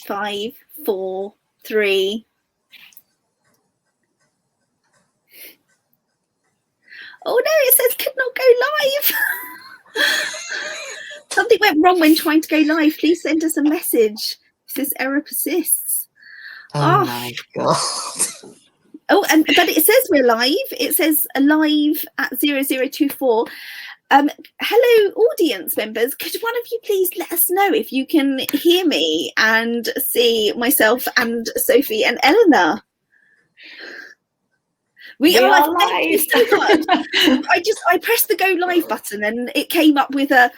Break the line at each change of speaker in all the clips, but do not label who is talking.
5, 4, 3. Oh no, it says could not go live. Something went wrong when trying to go live. Please send us a message if this error persists.
Oh my God.
Oh, but it says we're live. It says live at 0024. Hello, audience members. Could one of you please let us know if you can hear me and see myself and Sophie and Elinor? We are live. Thank you so much. I pressed the go live button and it came up with a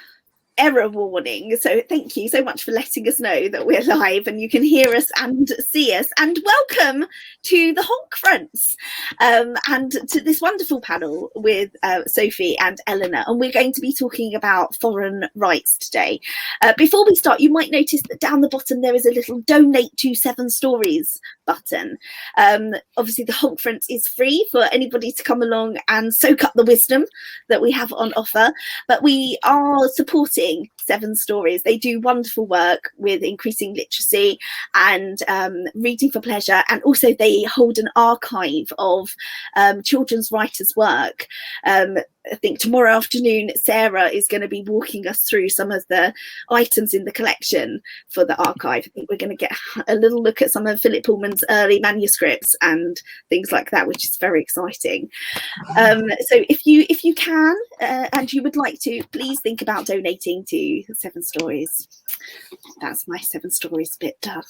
error warning, so thank you so much for letting us know that we're live and you can hear us and see us, and welcome to the Honk Fronts and to this wonderful panel with Sophie and Elinor, and we're going to be talking about foreign rights today. Before we start, you might notice that down the bottom there is a little donate to 7 Stories button. Obviously the Honk Fronts is free for anybody to come along and soak up the wisdom that we have on offer, but we are supporting 7 Stories. They do wonderful work with increasing literacy and reading for pleasure, and also they hold an archive of children's writers' work. I think tomorrow afternoon Sarah is going to be walking us through some of the items in the collection for the archive. I think we're going to get a little look at some of Philip Pullman's early manuscripts and things like that, which is very exciting. So if you can and you would like to, please think about donating to 7 Stories. That's my 7 Stories bit done.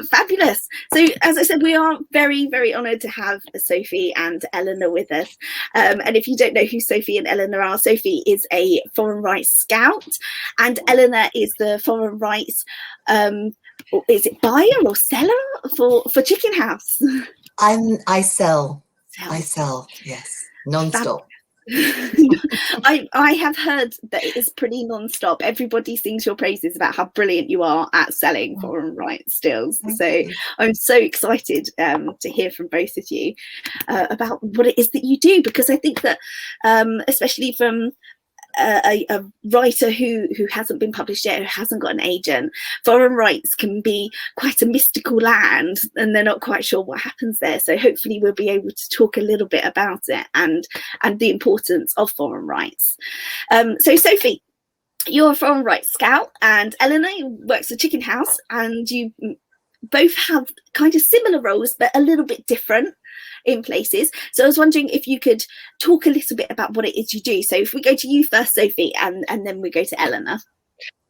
Fabulous. So as I said, we are very, very honoured to have Sophie and Elinor with us. And if you don't know who Sophie and Elinor are, Sophie is a foreign rights scout and Elinor is the foreign rights is it buyer or seller for Chicken House?
I sell, yes, non-stop.
I have heard that it is pretty non-stop. Everybody sings your praises about how brilliant you are at selling foreign rights stills. So I'm so excited to hear from both of you about what it is that you do, because I think that especially from a writer who hasn't been published yet, who hasn't got an agent, foreign rights can be quite a mystical land and they're not quite sure what happens there. So hopefully we'll be able to talk a little bit about it and the importance of foreign rights. So Sophie, you're a foreign rights scout, and Elinor works at Chicken House, and you both have kind of similar roles but a little bit different in places. So I was wondering if you could talk a little bit about what it is you do. So if we go to you first, Sophie, and then we go to Elinor.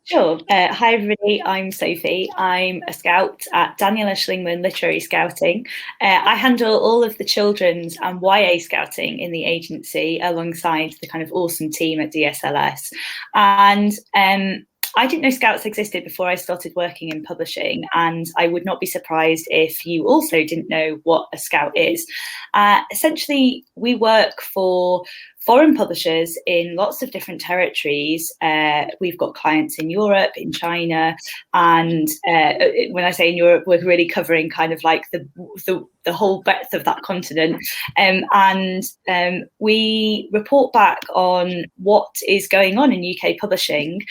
Sure. Hi everybody, I'm Sophie. I'm a scout at Daniela Schlingmann Literary Scouting. I handle all of the children's and YA scouting in the agency alongside the kind of awesome team at DSLS. And I didn't know Scouts existed before I started working in publishing, and I would not be surprised if you also didn't know what a Scout is. Essentially, we work for foreign publishers in lots of different territories. We've got clients in Europe, in China, and when I say in Europe, we're really covering kind of like the whole breadth of that continent. And we report back on what is going on in UK publishing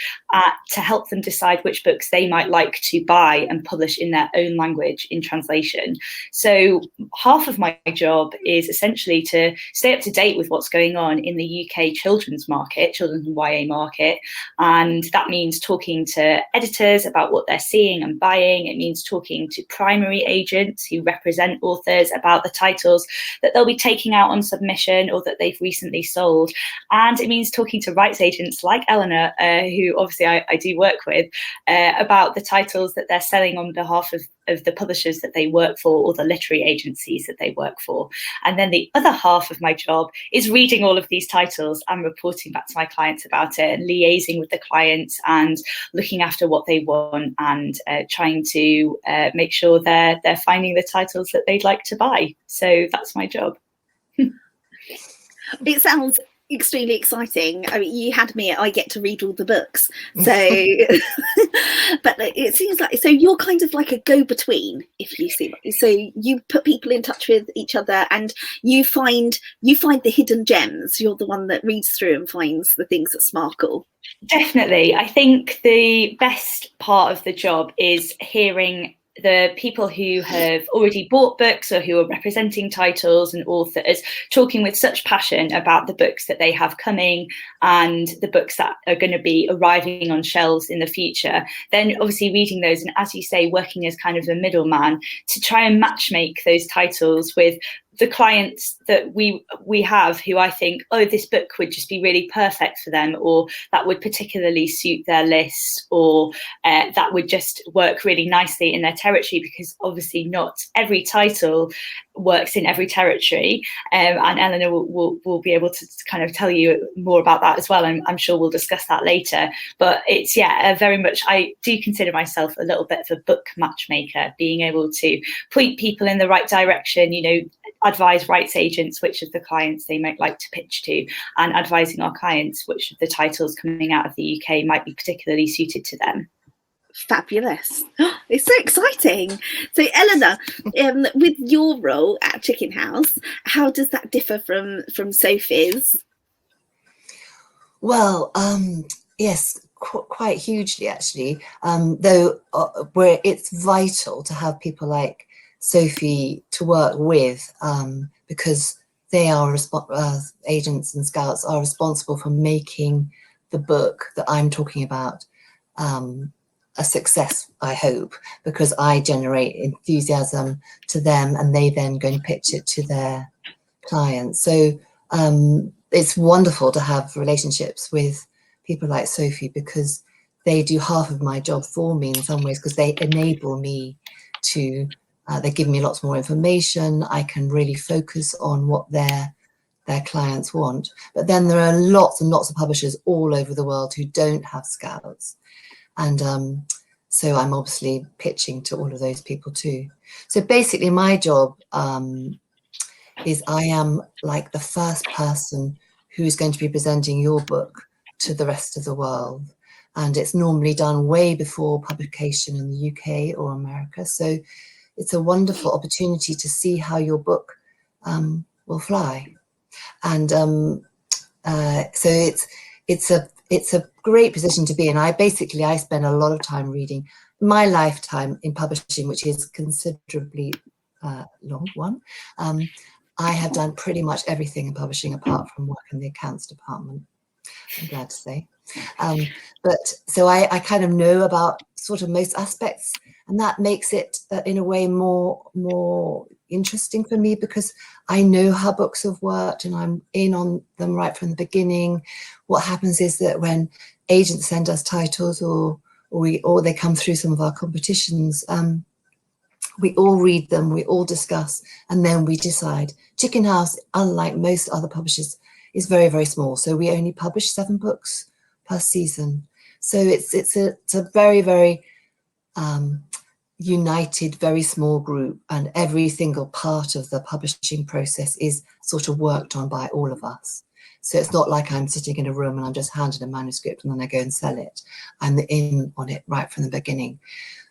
to help them decide which books they might like to buy and publish in their own language in translation. So half of my job is essentially to stay up to date with what's going on in the UK children's market, children's and YA market. And that means talking to editors about what they're seeing and buying. It means talking to primary agents who represent authors about the titles that they'll be taking out on submission or that they've recently sold. And it means talking to rights agents like Elinor, who obviously I do work with, about the titles that they're selling on behalf of the publishers that they work for or the literary agencies that they work for. And then the other half of my job is reading all of these titles and reporting back to my clients about it and liaising with the clients and looking after what they want and trying to make sure they're finding the titles that they'd like to buy. So that's my job.
It sounds extremely exciting. I mean, you had me at I get to read all the books. So, but it seems like, so you're kind of like a go-between, if you see. So you put people in touch with each other, and you find the hidden gems. You're the one that reads through and finds the things that sparkle.
Definitely. I think the best part of the job is hearing the people who have already bought books or who are representing titles and authors talking with such passion about the books that they have coming and the books that are going to be arriving on shelves in the future. Then obviously reading those, and as you say, working as kind of a middleman to try and matchmake those titles with the clients that we have, who I think, oh, this book would just be really perfect for them, or that would particularly suit their list, or that would just work really nicely in their territory, because obviously not every title works in every territory, and Elinor will be able to kind of tell you more about that as well. I'm sure we'll discuss that later. But it's, very much, I do consider myself a little bit of a book matchmaker, being able to point people in the right direction, advise rights agents which of the clients they might like to pitch to, and advising our clients which of the titles coming out of the UK might be particularly suited to them.
Fabulous. It's so exciting. So Elinor, with your role at Chicken House, how does that differ from Sophie's?
Well, yes, quite hugely actually, though where it's vital to have people like Sophie to work with, because they are agents and scouts are responsible for making the book that I'm talking about a success, I hope, because I generate enthusiasm to them and they then go and pitch it to their clients. So it's wonderful to have relationships with people like Sophie, because they do half of my job for me in some ways, because they enable me to they give me lots more information. I can really focus on what their clients want. But then there are lots and lots of publishers all over the world who don't have scouts. And so I'm obviously pitching to all of those people too. So basically my job is I am like the first person who is going to be presenting your book to the rest of the world. And it's normally done way before publication in the UK or America. So it's a wonderful opportunity to see how your book will fly. And so it's a great position to be in. I spend a lot of time reading. My lifetime in publishing, which is considerably long one, I have done pretty much everything in publishing apart from work in the accounts department, I'm glad to say. But so I kind of know about sort of most aspects, and that makes it in a way more interesting for me, because I know how books have worked and I'm in on them right from the beginning. What happens is that when agents send us titles or they come through some of our competitions, we all read them, we all discuss, and then we decide. Chicken House, unlike most other publishers, is very, very small. So we only publish 7 books per season. So it's a very, very united, very small group, and every single part of the publishing process is sort of worked on by all of us. So it's not like I'm sitting in a room and I'm just handed a manuscript and then I go and sell it. I'm in on it right from the beginning.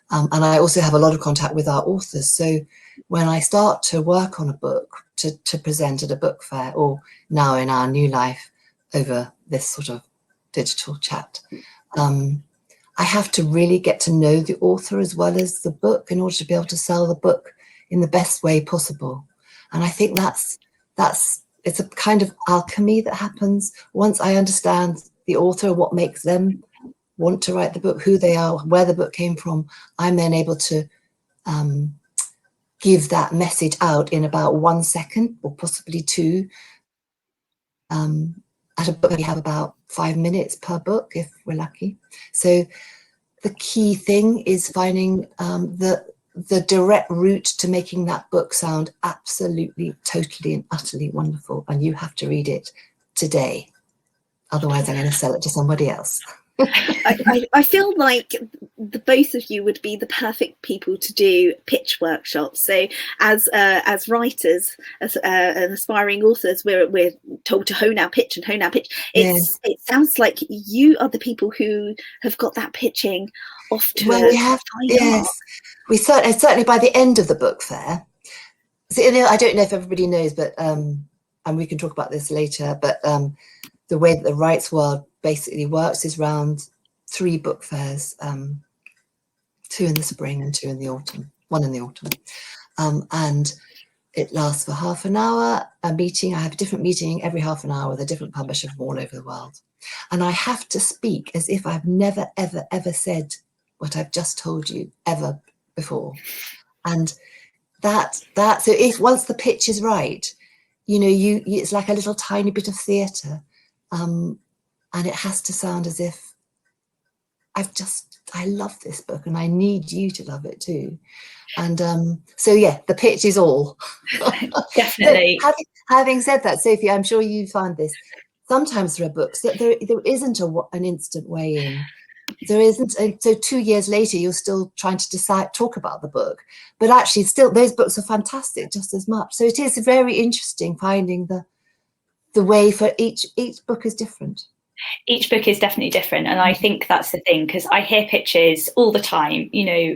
And I also have a lot of contact with our authors. So when I start to work on a book to present at a book fair, or now in our new life over this sort of digital chat, I have to really get to know the author as well as the book in order to be able to sell the book in the best way possible. And I think it's a kind of alchemy that happens once I understand the author, what makes them want to write the book, who they are, where the book came from. I'm then able to give that message out in about 1 second or possibly 2. At a book we have about 5 minutes per book if we're lucky. So the key thing is finding the direct route to making that book sound absolutely, totally and utterly wonderful. And you have to read it today. Otherwise I'm going to sell it to somebody else.
I feel like the both of you would be the perfect people to do pitch workshops. So as writers, as and aspiring authors, we're told to hone our pitch and hone our pitch. It sounds like you are the people who have got that pitching off to
we have, yes. We certainly by the end of the book fair. So, I don't know if everybody knows, but and we can talk about this later. But the way that the rights world basically works is round 3 book fairs, 2 in the spring and 2 in the autumn, 1 in the autumn, and it lasts for half an hour. A meeting, I have a different meeting every half an hour with a different publisher from all over the world, and I have to speak as if I've never ever said what I've just told you ever before. And that so if once the pitch is right, you it's like a little tiny bit of theatre, and it has to sound as if I love this book and I need you to love it too. And so yeah, the pitch is all.
Definitely.
So having said that, Sophie, I'm sure you found this. Sometimes there are books that there isn't an instant way in. There isn't. So 2 years later, you're still trying to talk about the book, but actually still those books are fantastic just as much. So it is very interesting finding the way for each book is different.
Each book is definitely different, and I think that's the thing, because I hear pitches all the time,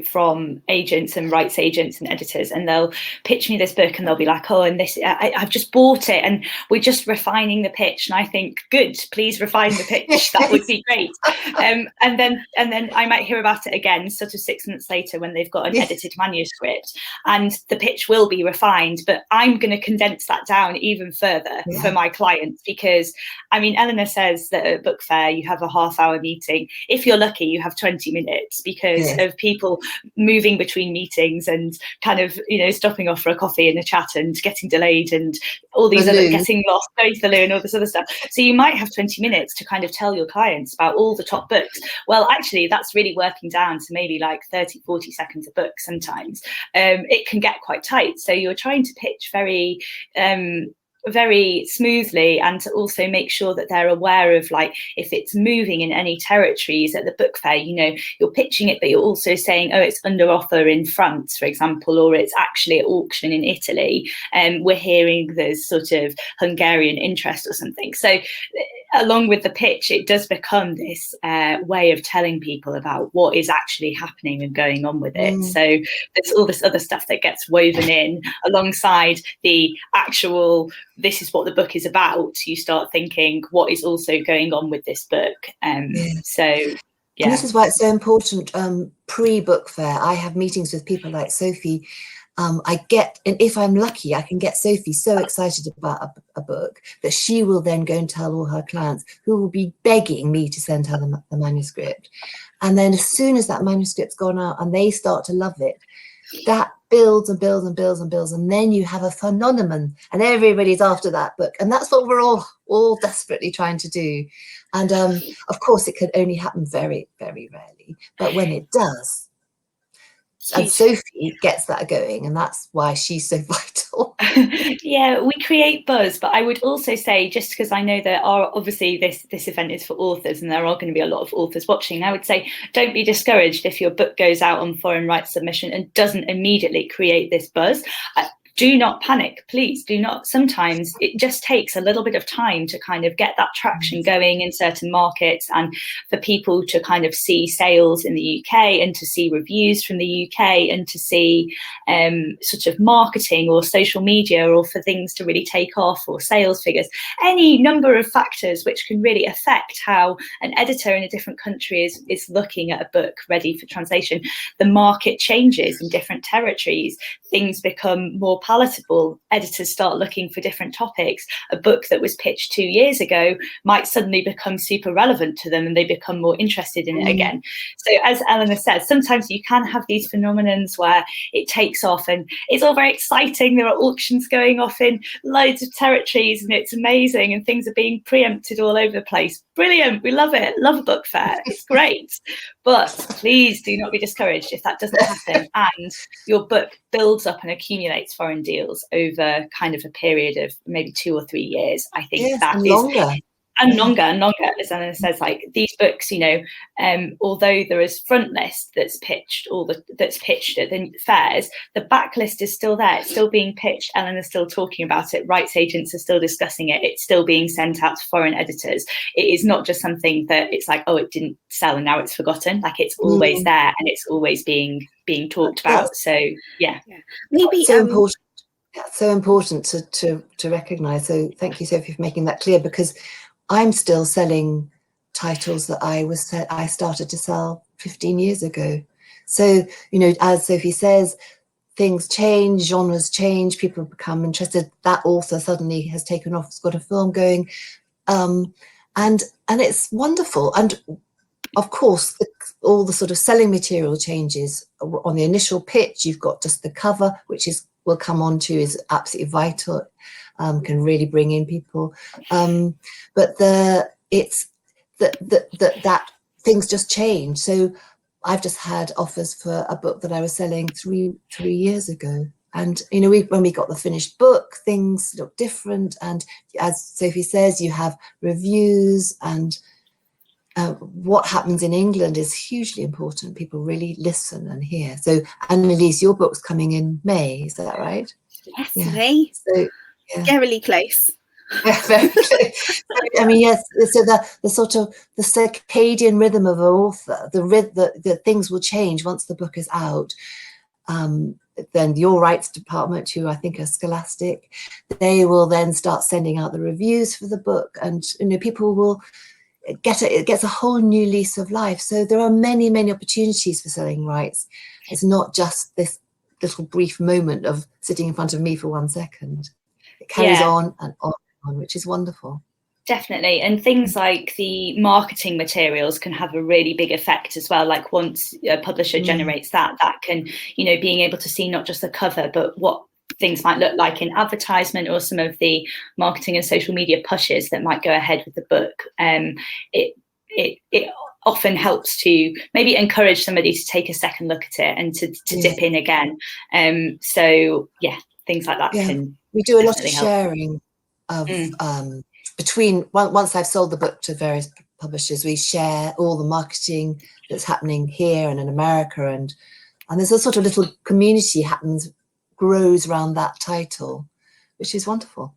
from agents and rights agents and editors, and they'll pitch me this book and they'll be like, oh, and this I've just bought it and we're just refining the pitch. And I think, good, please refine the pitch. That would be great. And then I might hear about it again sort of 6 months later when they've got an edited manuscript, and the pitch will be refined, but I'm going to condense that down even further for my clients, because Elinor says that book fair you have a half-hour meeting. If you're lucky, you have 20 minutes because of people moving between meetings and kind of stopping off for a coffee and a chat and getting delayed and all these other getting lost, going to the loo and all this other stuff. So you might have 20 minutes to kind of tell your clients about all the top books. Well, actually that's really working down to maybe like 30-40 seconds a book sometimes. It can get quite tight, so you're trying to pitch very smoothly, and to also make sure that they're aware of, like, if it's moving in any territories at the book fair, you're pitching it, but you're also saying, oh, it's under offer in France, for example, or it's actually at auction in Italy, and we're hearing there's sort of Hungarian interest or something. So along with the pitch, it does become this way of telling people about what is actually happening and going on with it. So there's all this other stuff that gets woven in alongside the actual, this is what the book is about. You start thinking, what is also going on with this book? So yeah.
And this is why it's so important, pre-book fair. I have meetings with people like Sophie. And if I'm lucky, I can get Sophie so excited about a book that she will then go and tell all her clients, who will be begging me to send her the manuscript. And then as soon as that manuscript's gone out and they start to love it, that builds and builds and builds and builds, and then you have a phenomenon and everybody's after that book. And that's what we're all desperately trying to do. And of course it can only happen very, very rarely, but when it does, and Sophie gets that going, and that's why she's so vital.
Yeah, we create buzz, but I would also say, just because I know there are obviously this event is for authors and there are going to be a lot of authors watching, I would say don't be discouraged if your book goes out on foreign rights submission and doesn't immediately create this buzz. Do not panic, please do not. Sometimes it just takes a little bit of time to kind of get that traction going in certain markets, and for people to kind of see sales in the UK and to see reviews from the UK and to see sort of marketing or social media, or for things to really take off, or sales figures, any number of factors which can really affect how an editor in a different country is looking at a book ready for translation. The market changes in different territories, things become more palatable, editors start looking for different topics. A book that was pitched 2 years ago might suddenly become super relevant to them and they become more interested in it again. So as Elinor said, sometimes you can have these phenomenons where it takes off and it's all very exciting. There are auctions going off in loads of territories and it's amazing, and things are being preempted all over the place. Brilliant, we love it, love a book fair, it's great. But please do not be discouraged if that doesn't happen and your book builds up and accumulates foreign deals over kind of a period of maybe 2 or 3 years. I think that is longer. And longer, as Anna says, like these books, you know, although there is front list that's pitched that's pitched at the fairs, the backlist is still there. It's still being pitched. Eleanor's still talking about it. Rights agents are still discussing it. It's still being sent out to foreign editors. It is not just something that it's like, oh, it didn't sell and now it's forgotten. Like it's always there and it's always being talked about. So yeah,
maybe
so important. Yeah, so important to recognise. So thank you, Sophie, for making that clear, because I'm still selling titles that I started to sell 15 years ago. So, you know, as Sophie says, things change, genres change, people become interested. That author suddenly has taken off, has got a film going, and it's wonderful. And of course, all the sort of selling material changes. On the initial pitch, you've got just the cover, which we'll come on to, is absolutely vital. Can really bring in people, but that things just change. So I've just had offers for a book that I was selling three years ago, and you know, when we got the finished book, things look different. And as Sophie says, you have reviews, and what happens in England is hugely important. People really listen and hear. So, Annalise, your book's coming in May, is that right?
Yes, yeah. May. So. Yeah. Scarily close.
Yeah, very close. I mean, yes. So the sort of the circadian rhythm of an author, the things will change once the book is out. Then your rights department, who I think are Scholastic, they will then start sending out the reviews for the book, and you know, people will it gets a whole new lease of life. So there are many opportunities for selling rights. It's not just this little brief moment of sitting in front of me for 1 second. It carries on and on, which is wonderful.
Definitely. And things like the marketing materials can have a really big effect as well. Like once a publisher generates that can, you know, being able to see not just the cover, but what things might look like in advertisement or some of the marketing and social media pushes that might go ahead with the book. It often helps to maybe encourage somebody to take a second look at it and to dip in again. So yeah, things like that can.
We do a lot of sharing of between once I've sold the book to various publishers, we share all the marketing that's happening here and in America, and there's a sort of little community grows around that title, which is wonderful.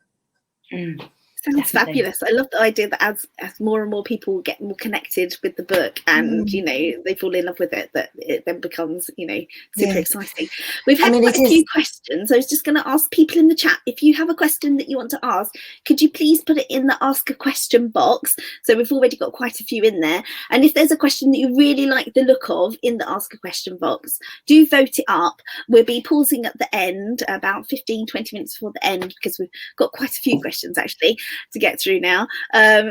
Sounds fabulous. I love the idea that as more and more people get more connected with the book and you know, they fall in love with it, that it then becomes, you know, super exciting. We've had quite a few questions. I was just going to ask people in the chat, if you have a question that you want to ask, could you please put it in the ask a question box? So we've already got quite a few in there, and if there's a question that you really like the look of in the ask a question box, do vote it up. We'll be pausing at the end, about 15-20 minutes before the end, because we've got quite a few questions actually to get through now.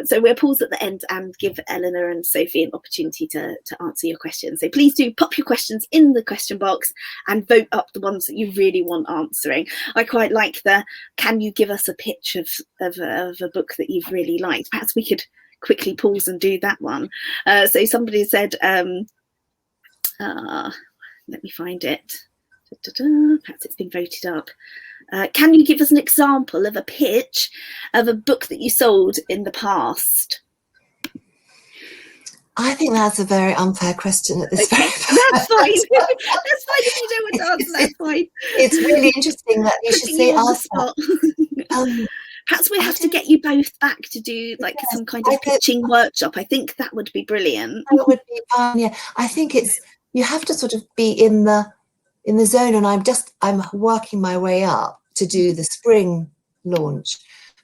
So we'll pause at the end and give Elinor and Sophie an opportunity to answer your questions. So please do pop your questions in the question box and vote up the ones that you really want answering. I quite like can you give us a pitch of a book that you've really liked? Perhaps we could quickly pause and do that one. So somebody said, let me find it. Perhaps it's been voted up. Can you give us an example of a pitch of a book that you sold in the past?
I think that's a very unfair question at this very
That's fine. That's fine if you don't want to answer. That's fine.
It's really interesting that you should say ask
that. Perhaps we have to get you both back to do like some kind of pitching workshop. I think that would be brilliant.
That would be fun. Yeah, I think you have to sort of be in the zone, and I'm working my way up to do the spring launch,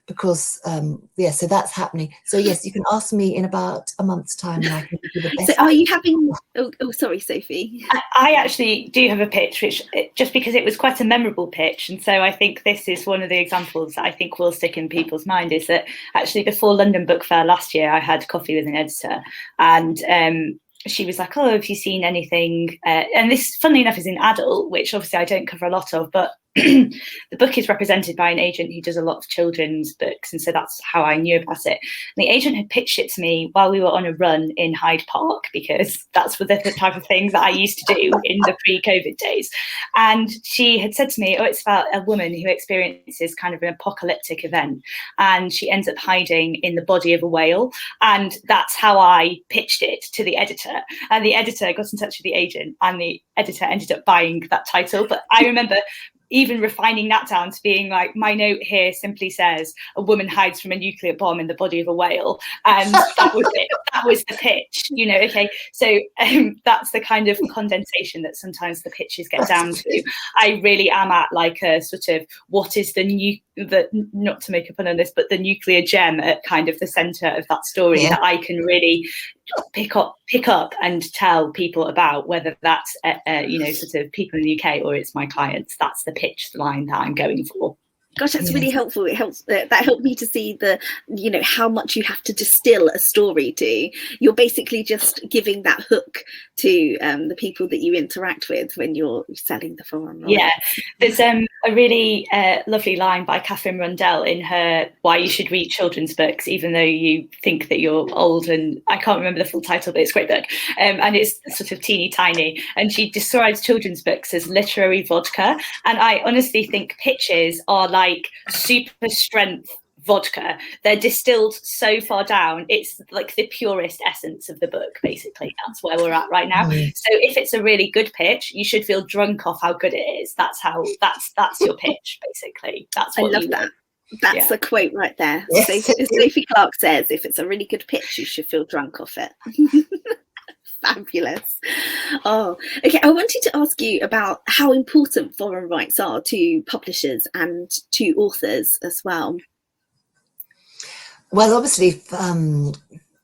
because so that's happening. So yes, you can ask me in about a month's time and I can give you the best.
So are you having sorry, Sophie.
I actually do have a pitch, which just because it was quite a memorable pitch, and so I think this is one of the examples that I think will stick in people's mind, is that actually before London Book Fair last year I had coffee with an editor, and she was like, oh, have you seen anything? And this, funnily enough, is in adult, which obviously I don't cover a lot of, but the book is represented by an agent who does a lot of children's books, and so that's how I knew about it. And the agent had pitched it to me while we were on a run in Hyde Park, because that's the type of things that I used to do in the pre-COVID days. And she had said to me, oh, it's about a woman who experiences kind of an apocalyptic event, and she ends up hiding in the body of a whale. And that's how I pitched it to the editor. And the editor got in touch with the agent, and the editor ended up buying that title. But I remember even refining that down to being like, my note here simply says a woman hides from a nuclear bomb in the body of a whale, and that was it. That was the pitch, you know. Okay, so that's the kind of condensation that sometimes the pitches get down to. I really am at like a sort of, what is the not to make a pun on this, but the nuclear gem at kind of the center of that story that I can really pick up and tell people about, whether that's you know, sort of people in the UK or it's my clients. That's the pitch line that I'm going for.
Gosh, that's really helpful. It helps. That helped me to see the, you know, how much you have to distill a story to. You're basically just giving that hook to the people that you interact with when you're selling the forum. Right? Yeah,
there's a really lovely line by Catherine Rundell in her Why You Should Read Children's Books, even though you think that you're old, and I can't remember the full title, but it's a great book, and it's sort of teeny tiny, and she describes children's books as literary vodka, and I honestly think pitches are like super strength vodka. They're distilled so far down, it's like the purest essence of the book. Basically, that's where we're at right now. So if it's a really good pitch, you should feel drunk off how good it is. That's your pitch, basically. That's what I love that. That's a quote right there.
Yes. Sophie Clarke says, if it's a really good pitch, you should feel drunk off it. Fabulous. Oh, okay. I wanted to ask you about how important foreign rights are to publishers and to authors as well.
Well, obviously,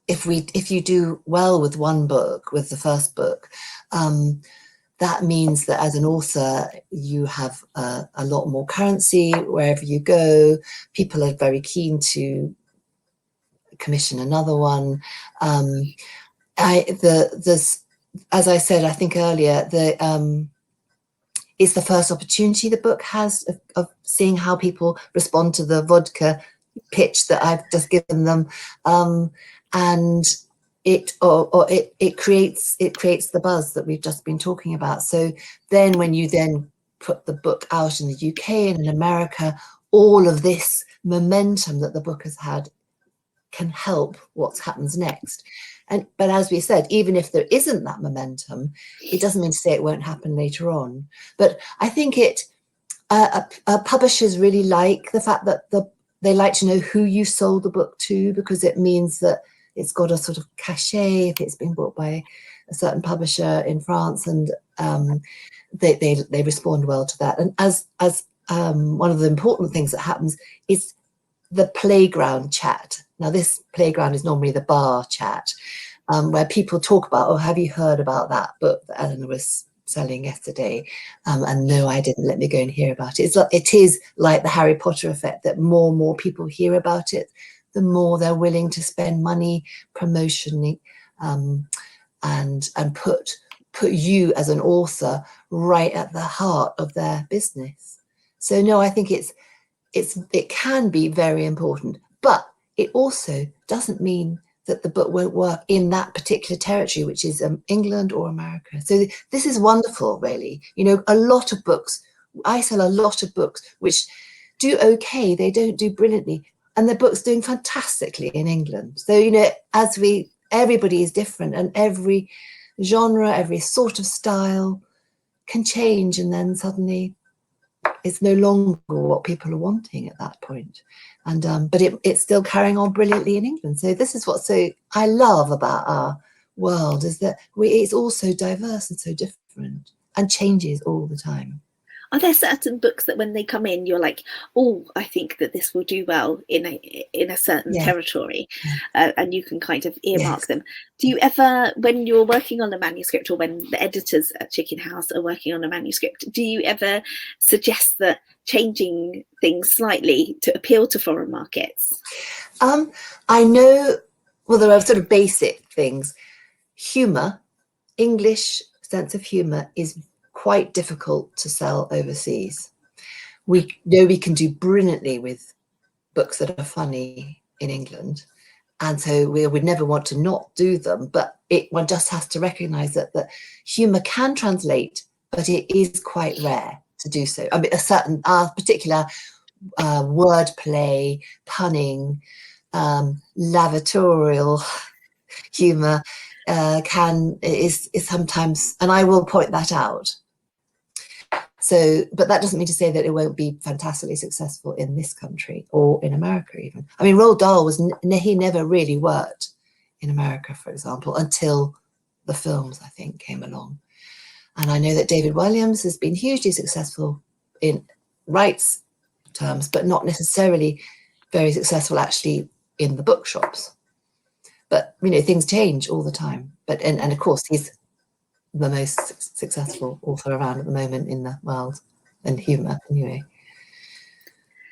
if you do well with one book, with the first book, that means that as an author, you have a lot more currency wherever you go. People are very keen to commission another one. As I said, I think earlier, it's the first opportunity the book has of seeing how people respond to the vodka pitch that I've just given them, and it creates the buzz that we've just been talking about. So then, when you then put the book out in the UK and in America, all of this momentum that the book has had can help what happens next. But as we said, even if there isn't that momentum, it doesn't mean to say it won't happen later on. But I think publishers really like the fact that they like to know who you sold the book to, because it means that it's got a sort of cachet if it's been bought by a certain publisher in France, and they respond well to that. And as one of the important things that happens is the playground chat. Now, this playground is normally the bar chat, where people talk about, oh, have you heard about that book that Elinor was selling yesterday? And no, I didn't. Let me go and hear about it. It is like the Harry Potter effect, that more and more people hear about it, the more they're willing to spend money promotioning and put you as an author right at the heart of their business. So no, I think it can be very important, but it also doesn't mean that the book won't work in that particular territory, which is England or America. So this is wonderful, really. You know, a lot of books, I sell a lot of books which do okay, they don't do brilliantly, and the book's doing fantastically in England. So, you know, everybody is different, and every genre, every sort of style can change, and then suddenly it's no longer what people are wanting at that point. And but it's still carrying on brilliantly in England. So this is what I love about our world, is that it's all so diverse and so different and changes all the time.
Are there certain books that when they come in, you're like, oh, I think that this will do well in a certain territory, and you can kind of earmark them? Do you ever, when you're working on a manuscript, or when the editors at Chicken House are working on a manuscript, do you ever suggest that changing things slightly to appeal to foreign markets?
I know, well, there are sort of basic things. Humour, English sense of humour is quite difficult to sell overseas. we know we can do brilliantly with books that are funny in England, and so we would never want to not do them, but one just has to recognize that humor can translate, but it is quite rare to do so. I mean, a certain particular wordplay, punning, lavatorial humor is sometimes, and I will point that out. So, but that doesn't mean to say that it won't be fantastically successful in this country or in America even. I mean, Roald Dahl he never really worked in America, for example, until the films, I think, came along. And I know that David Williams has been hugely successful in rights terms, but not necessarily very successful actually in the bookshops. But, you know, things change all the time. But, and of course, he's the most successful author around at the moment in the world, and humour anyway.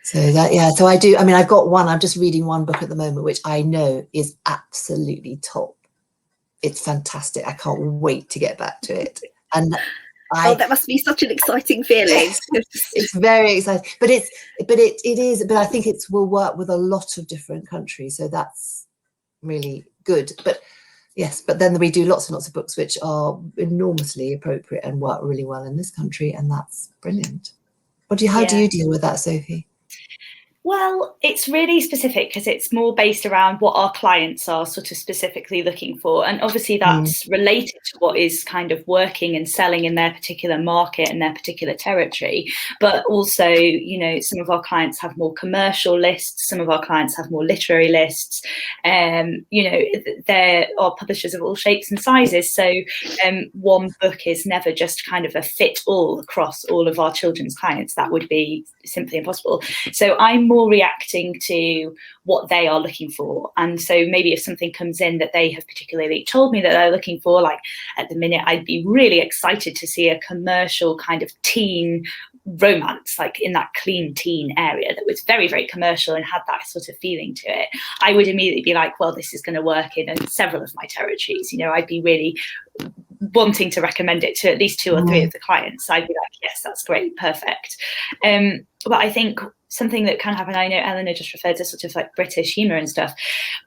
So that, yeah, so I do, I mean, I've got one, I'm just reading one book at the moment, which I know is absolutely top. It's fantastic. I can't wait to get back to it. And
that must be such an exciting feeling.
It's very exciting, but it is, but I think it will work with a lot of different countries. So that's really good. But yes, but then we do lots and lots of books which are enormously appropriate and work really well in this country, and that's brilliant. How do you deal with that, Sophie?
Well, it's really specific because it's more based around what our clients are sort of specifically looking for. And obviously that's related to what is kind of working and selling in their particular market and their particular territory. But also, you know, some of our clients have more commercial lists. Some of our clients have more literary lists. You know, there are publishers of all shapes and sizes. So one book is never just kind of a fit all across all of our children's clients. That would be simply impossible. So I'm more reacting to what they are looking for. And so maybe if something comes in that they have particularly told me that they're looking for, like at the minute, I'd be really excited to see a commercial kind of teen romance, like in that clean teen area that was very, very commercial and had that sort of feeling to it. I would immediately be like, well, this is going to work in several of my territories. You know, I'd be really wanting to recommend it to at least 2 or 3 of the clients. I'd be like, yes, that's great, perfect. But I think something that can happen, I know Elinor just referred to sort of like British humour and stuff.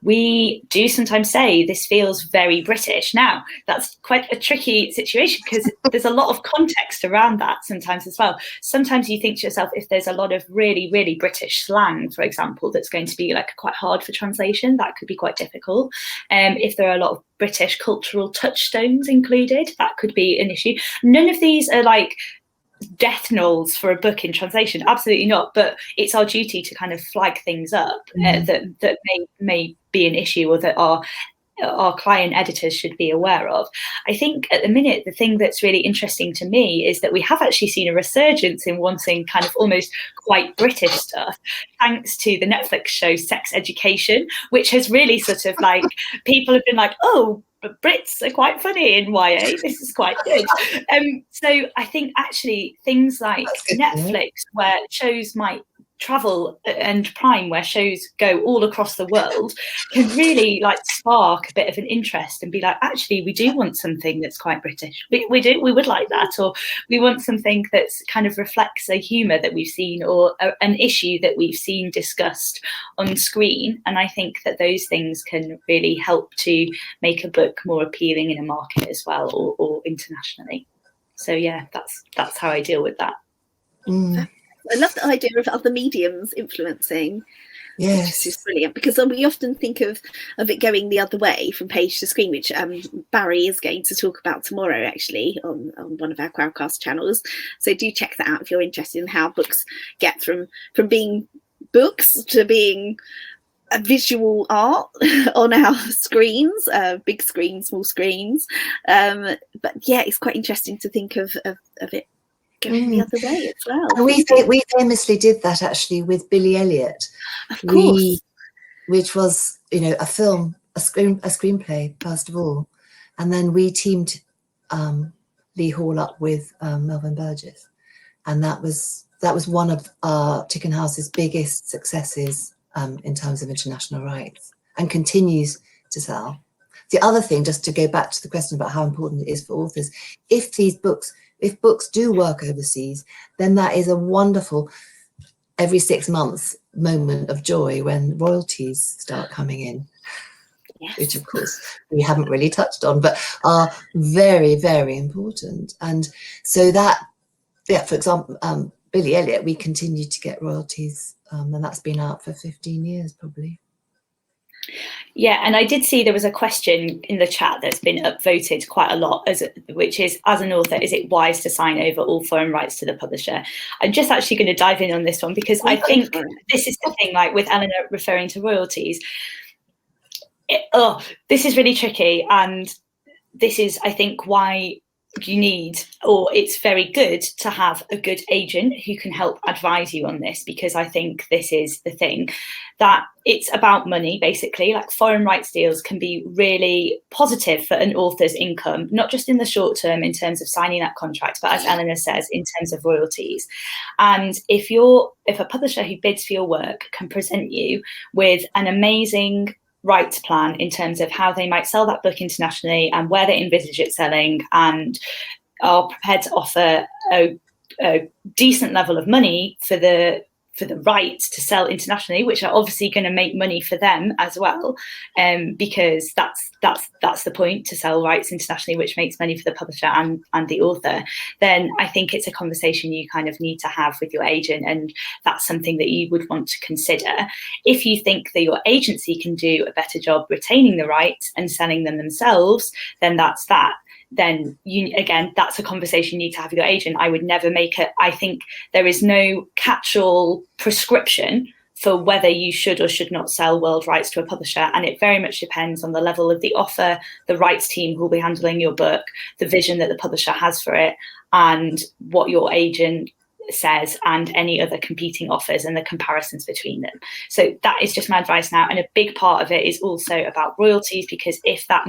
We do sometimes say this feels very British. Now, that's quite a tricky situation because there's a lot of context around that sometimes as well. Sometimes you think to yourself, if there's a lot of really, really British slang, for example, that's going to be like quite hard for translation, that could be quite difficult. If there are a lot of British cultural touchstones included, that could be an issue. None of these are like death knolls for a book in translation, absolutely not, but it's our duty to kind of flag things up that may be an issue or that our client editors should be aware of. I think at the minute, the thing that's really interesting to me is that we have actually seen a resurgence in wanting kind of almost quite British stuff, thanks to the Netflix show Sex Education, which has really sort of like, people have been like, oh, but Brits are quite funny in YA. This is quite good. So I think actually things like Netflix, where shows might travel, and Prime, where shows go all across the world, can really like spark a bit of an interest and be like, actually, we do want something that's quite British. We would like that, or we want something that's kind of reflects a humour that we've seen or an issue that we've seen discussed on screen. And I think that those things can really help to make a book more appealing in a market as well, or internationally. So yeah, that's how I deal with that.
I love the idea of other mediums influencing. Yes, it's brilliant, because we often think of it going the other way from page to screen, which Barry is going to talk about tomorrow, actually, on one of our Crowdcast channels. So do check that out if you're interested in how books get from being books to being a visual art on our screens, big screens, small screens. But yeah, it's quite interesting to think of it going the other way as well.
And we famously did that actually with Billy Elliot,
of course,
which was, you know, a film, a screenplay first of all, and then we teamed Lee Hall up with Melvyn Burgess, and that was one of Chicken House's biggest successes in terms of international rights, and continues to sell. The other thing, just to go back to the question about how important it is for authors, if books do work overseas, then that is a wonderful every 6 months moment of joy when royalties start coming in. Yes. Which of course we haven't really touched on, but are very, very important. And so that, yeah, for example, Billy Elliot, we continue to get royalties, and that's been out for 15 years probably.
Yeah, and I did see there was a question in the chat that's been upvoted quite a lot, which is, as an author, is it wise to sign over all foreign rights to the publisher? I'm just actually going to dive in on this one, because I think this is the thing, like with Elinor referring to royalties, this is really tricky, and this is, I think, why you need, or it's very good to have a good agent who can help advise you on this, because I think this is the thing, that it's about money, basically. Like, foreign rights deals can be really positive for an author's income, not just in the short term in terms of signing that contract, but as Elinor says, in terms of royalties. And if a publisher who bids for your work can present you with an amazing rights plan in terms of how they might sell that book internationally and where they envisage it selling, and are prepared to offer a decent level of money for the rights to sell internationally, which are obviously going to make money for them as well, because that's the point, to sell rights internationally, which makes money for the publisher and the author, then I think it's a conversation you kind of need to have with your agent, and that's something that you would want to consider. If you think that your agency can do a better job retaining the rights and selling them themselves, then that's that. Then that's a conversation you need to have with your agent. I would never make it. I think there is no catch-all prescription for whether you should or should not sell world rights to a publisher, and it very much depends on the level of the offer, the rights team who will be handling your book, the vision that the publisher has for it, and what your agent says, and any other competing offers and the comparisons between them. So that is just my advice now. And a big part of it is also about royalties, because if that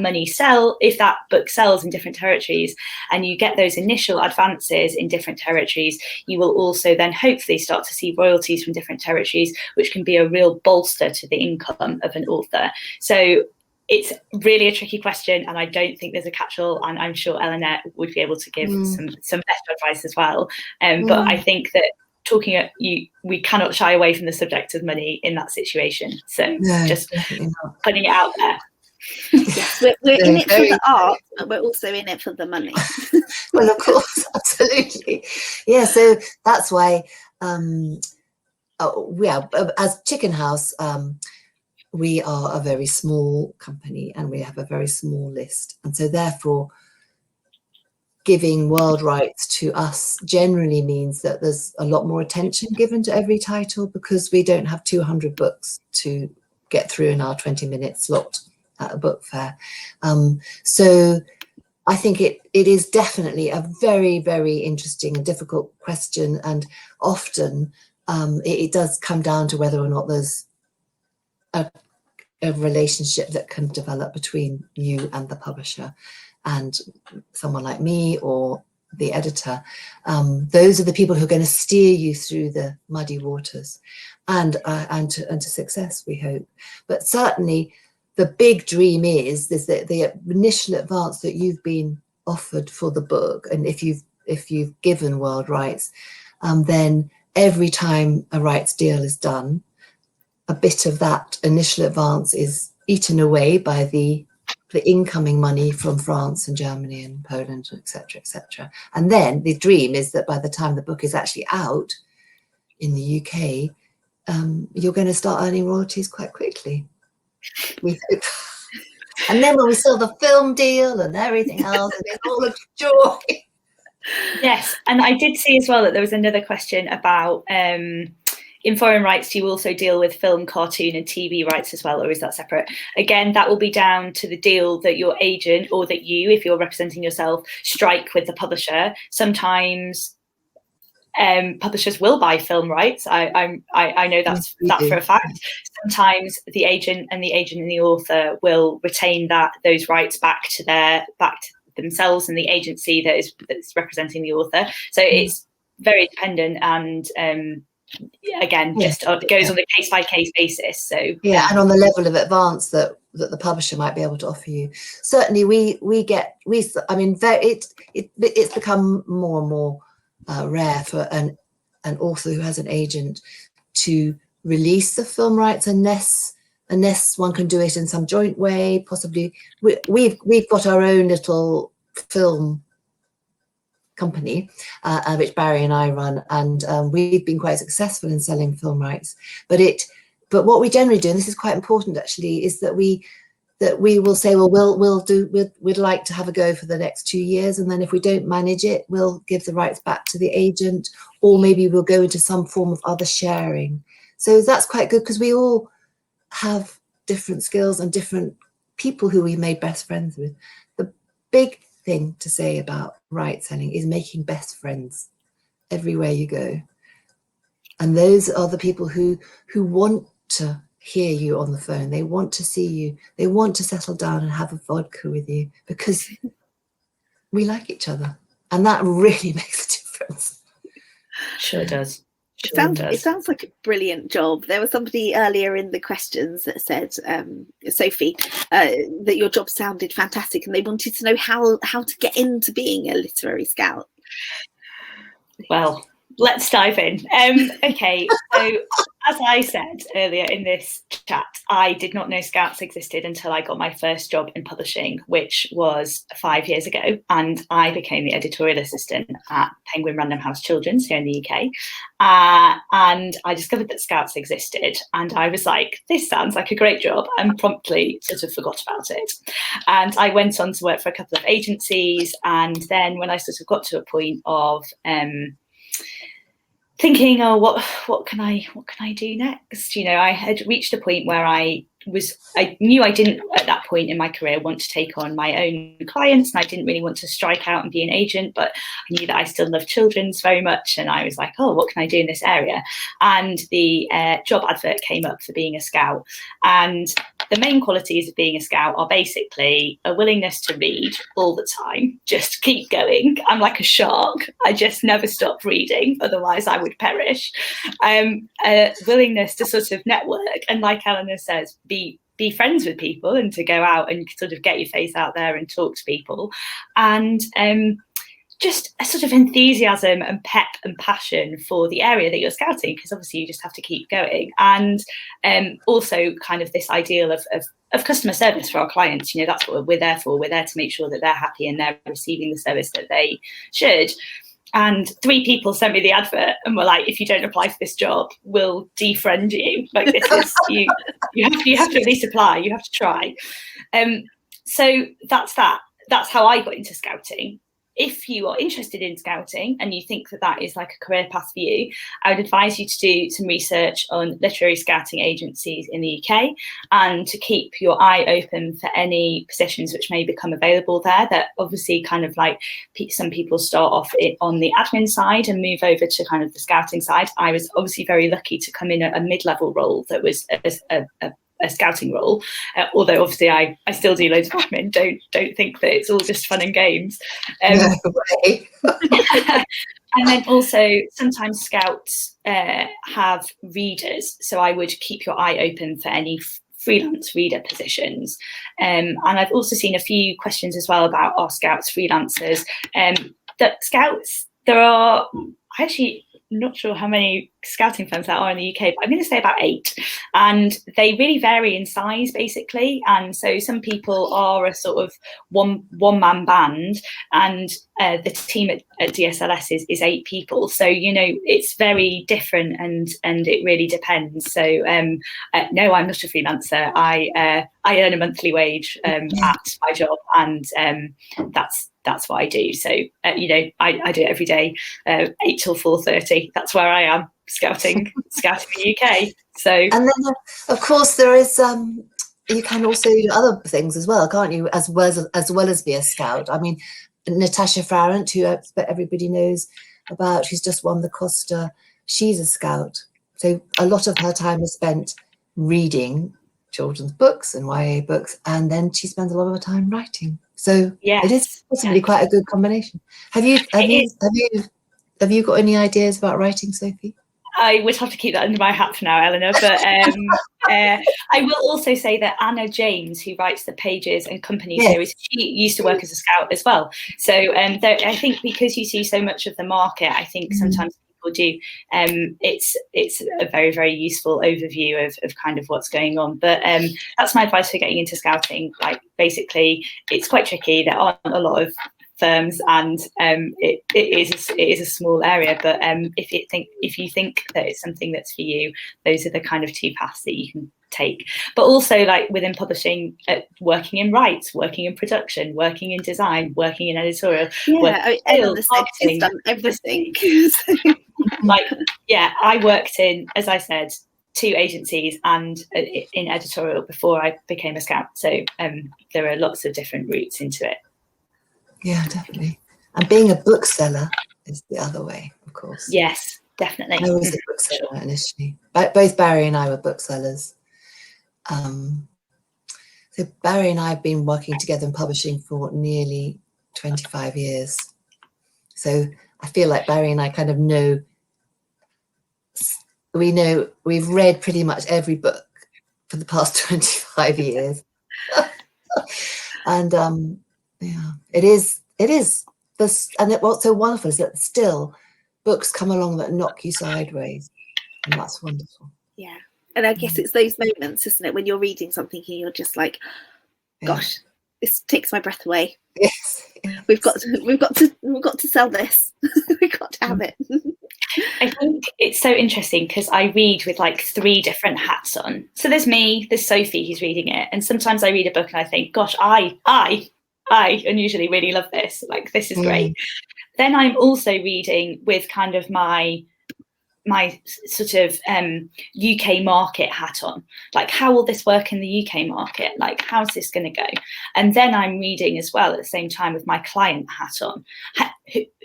book sells in different territories and you get those initial advances in different territories, you will also then hopefully start to see royalties from different territories, which can be a real bolster to the income of an author. So it's really a tricky question, and I don't think there's a catch-all, and I'm sure Elinor would be able to give some better advice as well. But I think that we cannot shy away from the subject of money in that situation. So just putting it out there.
Yes, we're in it for the art, but we're also in it for the money.
Well, of course, absolutely. Yeah, so that's why, as Chicken House, we are a very small company and we have a very small list. And so therefore, giving world rights to us generally means that there's a lot more attention given to every title, because we don't have 200 books to get through in our 20-minute slot at a book fair. So I think it is definitely a very, very interesting and difficult question. And often it does come down to whether or not there's a relationship that can develop between you and the publisher and someone like me or the editor. Those are the people who are going to steer you through the muddy waters and to success, we hope. But certainly the big dream is that the initial advance that you've been offered for the book, and if you've given world rights, then every time a rights deal is done, a bit of that initial advance is eaten away by the incoming money from France and Germany and Poland, etc., etc. And then the dream is that by the time the book is actually out in the UK, you're going to start earning royalties quite quickly, we hope. And then when we saw the film deal and everything else, and it's all a joy.
Yes, and I did see as well that there was another question about in foreign rights, do you also deal with film, cartoon and TV rights as well, or is that separate? Again, that will be down to the deal that your agent, or that you, if you're representing yourself, strike with the publisher. Sometimes publishers will buy film rights. I know that for a fact. Sometimes the agent and the author will retain those rights back to themselves and the agency that's representing the author. So it's very dependent, and again, just goes on a case-by-case basis. So
and on the level of advance that the publisher might be able to offer you. Certainly it's become more and more rare for an author who has an agent to release the film rights unless one can do it in some joint way. Possibly, we've got our own little film company, which Barry and I run, and we've been quite successful in selling film rights. But what we generally do, and this is quite important actually, is that we will say, well, we'd like to have a go for the next 2 years, and then if we don't manage it, we'll give the rights back to the agent, or maybe we'll go into some form of other sharing. So that's quite good, because we all have different skills and different people who we made best friends with. The big thing to say about right selling is making best friends everywhere you go. And those are the people who want to hear you on the phone. They want to see you. They want to settle down and have a vodka with you, because we like each other. And that really makes a difference.
Sure does.
It sounds like a brilliant job. There was somebody earlier in the questions that said, Sophie, that your job sounded fantastic, and they wanted to know how to get into being a literary scout.
Well, let's dive in. Okay, so as I said earlier in this chat, I did not know Scouts existed until I got my first job in publishing, which was 5 years ago, and I became the editorial assistant at Penguin Random House Children's here in the UK. And I discovered that Scouts existed, and I was like, this sounds like a great job, and promptly sort of forgot about it. And I went on to work for a couple of agencies, and then when I sort of got to a point of thinking, oh, what can I do next? You know, I had reached a point where I knew I didn't at that point in my career want to take on my own clients, and I didn't really want to strike out and be an agent, but I knew that I still love children's very much, and I was like, oh, what can I do in this area? And the job advert came up for being a scout, and the main qualities of being a scout are basically a willingness to read all the time, just keep going. I'm like a shark. I just never stop reading, otherwise I would perish. A willingness to sort of network, and like Elinor says, be friends with people, and to go out and sort of get your face out there and talk to people, and just a sort of enthusiasm and pep and passion for the area that you're scouting, because obviously you just have to keep going. And also kind of this ideal of customer service for our clients. You know, that's what we're there for. We're there to make sure that they're happy and they're receiving the service that they should. And 3 people sent me the advert and were like, if you don't apply for this job, we'll defriend you. Like, this is, you have to at least apply, you have to try. So that's that. That's how I got into scouting. If you are interested in scouting and you think that that is like a career path for you, I would advise you to do some research on literary scouting agencies in the UK, and to keep your eye open for any positions which may become available there. That obviously kind of like some people start off on the admin side and move over to kind of the scouting side. I was obviously very lucky to come in at a mid-level role that was a scouting role, although obviously I still do loads of admin. Don't think that it's all just fun and games.
No way.
And then also sometimes scouts have readers, so I would keep your eye open for any freelance reader positions. And I've also seen a few questions as well about, are scouts freelancers? That scouts, there are actually not sure how many scouting firms there are in the UK, but I'm going to say about 8, and they really vary in size basically. And so some people are a sort of one man band, and the team at DSLS is 8 people. So, you know, it's very different, and it really depends. So no, I'm not a freelancer. I earn a monthly wage at my job, and that's what I do. So, you know, I do it every day, 8 till 4:30. That's where I am, scouting the UK. So, and
then of course there is you can also do other things as well, can't you? As well as be a scout. I mean, Natasha Farrant, who everybody knows about, who's just won the Costa, she's a scout. So a lot of her time is spent reading children's books and YA books, and then she spends a lot of her time writing. So it is possibly quite a good combination. Have you got any ideas about writing, Sophie?
I would have to keep that under my hat for now, Elinor. But I will also say that Anna James, who writes the Pages and Company series, she used to work as a scout as well. So I think because you see so much of the market, I think sometimes people do. It's a very, very useful overview of kind of what's going on. But that's my advice for getting into scouting. Like, basically, it's quite tricky. There aren't a lot of firms, and it is a small area. But if you think that it's something that's for you, those are the kind of 2 paths that you can take. But also, like within publishing, working in rights, working in production, working in design, working in editorial.
Eleanor said she's done everything.
Like, yeah, I worked in, as I said, 2 agencies and in editorial before I became a scout. So there are lots of different routes into it.
Yeah, definitely. And being a bookseller is the other way, of course.
Yes, definitely.
I was a bookseller initially. Both Barry and I were booksellers. So Barry and I have been working together in publishing for nearly 25 years. So I feel like Barry and I kind of we've read pretty much every book for the past 25 years. And yeah, it is this, and what's so wonderful is that still books come along that knock you sideways, and that's wonderful.
Yeah. And I guess it's those moments, isn't it, when you're reading something and you're just like, gosh, this takes my breath away.
Yes.
We've got to sell this. We've got to have it.
I think it's so interesting because I read with like 3 different hats on. So there's me, there's Sophie who's reading it, and sometimes I read a book and I think, gosh, I unusually really love this. Like, this is great. Then I'm also reading with kind of my sort of UK market hat on. Like, how will this work in the UK market? Like, how's this going to go? And then I'm reading as well at the same time with my client hat on.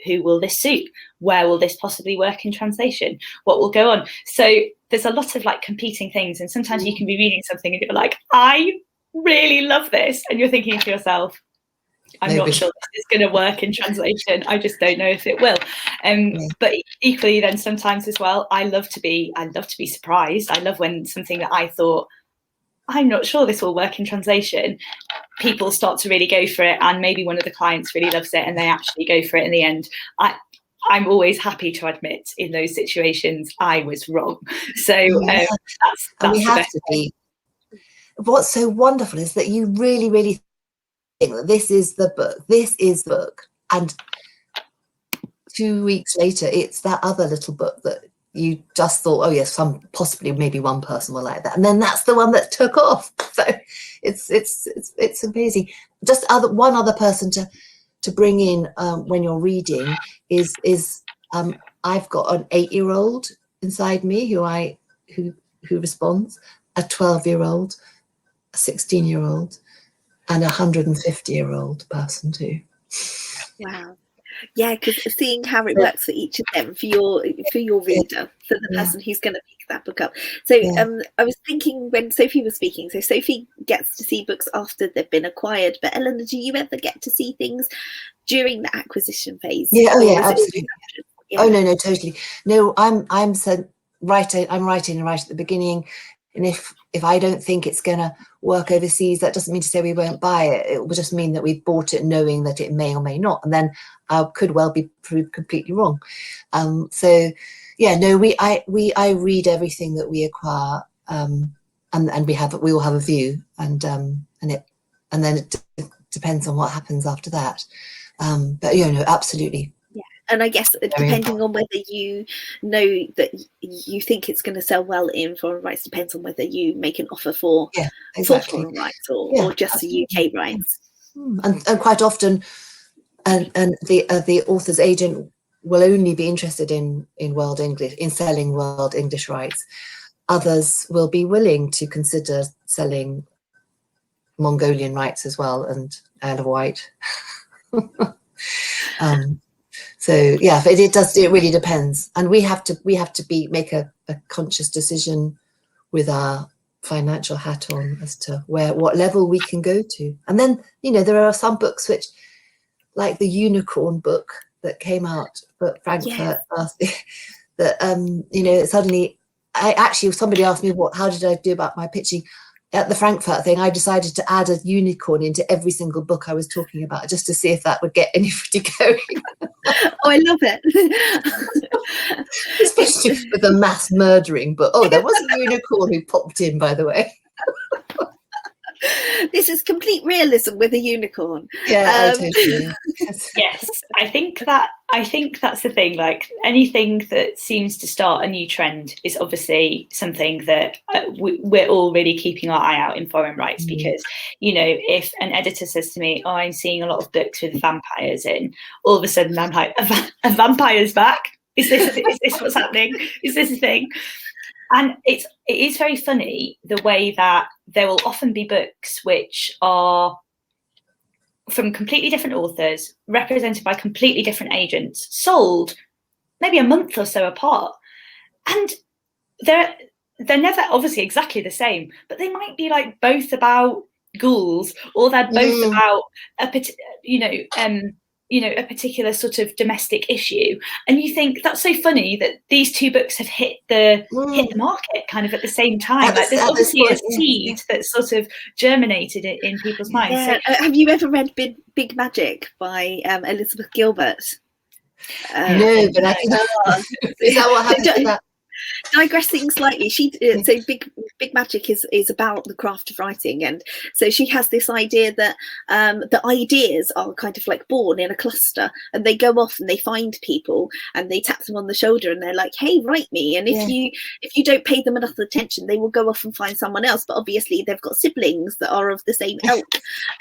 Who will this suit? Where will this possibly work in translation? What will go on? So there's a lot of like competing things, and sometimes you can be reading something and you're like, I really love this, and you're thinking to yourself, I'm not sure this is going to work in translation. I just don't know if it will. But equally, then sometimes as well, I love to be surprised. I love when something that I thought, I'm not sure this will work in translation, people start to really go for it, and maybe one of the clients really loves it and they actually go for it in the end. I'm always happy to admit in those situations I was wrong. So that's
we have to be. What's so wonderful is that you really, really think that this is the book, and 2 weeks later it's that other little book that you just thought, oh yes, possibly maybe one person will like that, and then that's the one that took off. So it's amazing. Just one other person to bring in when you're reading is I've got an 8-year-old inside me who responds, a 12-year-old, a 16-year-old, and a 150-year-old person too.
Wow. Yeah, because seeing how it works for each of them, for your reader, for the person who's going to pick that book up. So I was thinking when Sophie was speaking, so Sophie gets to see books after they've been acquired, but Eleanor, do you ever get to see things during the acquisition phase?
Yeah, absolutely. Yeah. Oh no, totally. No, I'm writing right at the beginning. And if I don't think it's going to work overseas, that doesn't mean to say we won't buy it. It will just mean that we've bought it knowing that it may or may not, and then I could well be proved completely wrong. So yeah, no, I read everything that we acquire, and we all have a view, and then it depends on what happens after that. But absolutely.
And I guess depending on whether you know that you think it's going to sell well in foreign rights depends on whether you make an offer for foreign rights or just the UK rights.
And quite often, and the author's agent will only be interested in World English, in selling World English rights. Others will be willing to consider selling Mongolian rights as well, and Isle of Wight. So yeah, but it really depends, and we have to make a conscious decision with our financial hat on as to what level we can go to. And then there are some books which, like the unicorn book that came out for Frankfurt that suddenly somebody asked me how did I do about my pitching. At the Frankfurt thing, I decided to add a unicorn into every single book I was talking about, just to see if that would get anybody going.
Oh, I love it.
Especially with the mass murdering book. Oh, there was a unicorn who popped in, by the way.
This is complete realism with a unicorn.
Yeah, totally.
Yes, I think that's the thing. Like anything that seems to start a new trend is obviously something that we're all really keeping our eye out in foreign rights, because, you know, if an editor says to me, "Oh, I'm seeing a lot of books with vampires in," all of a sudden I'm like, "A vampire's back? Is this what's happening? Is this a thing?" And it is very funny the way that there will often be books which are from completely different authors, represented by completely different agents, sold maybe a month or so apart. And they're never obviously exactly the same, but they might be like both about ghouls, or they're both about a particular sort of domestic issue. And you think that's so funny that these two books have hit the market kind of at the same time. Like there's obviously a seed that's sort of germinated in people's minds.
So, have you ever read Big Magic by Elizabeth Gilbert?
No, but I can. Is that what happened to that?
Digressing slightly, so Big Magic is about the craft of writing, and so she has this idea that the ideas are kind of like born in a cluster, and they go off and they find people and they tap them on the shoulder and they're like, "Hey, write me." And if you don't pay them enough attention, they will go off and find someone else. But obviously they've got siblings that are of the same ilk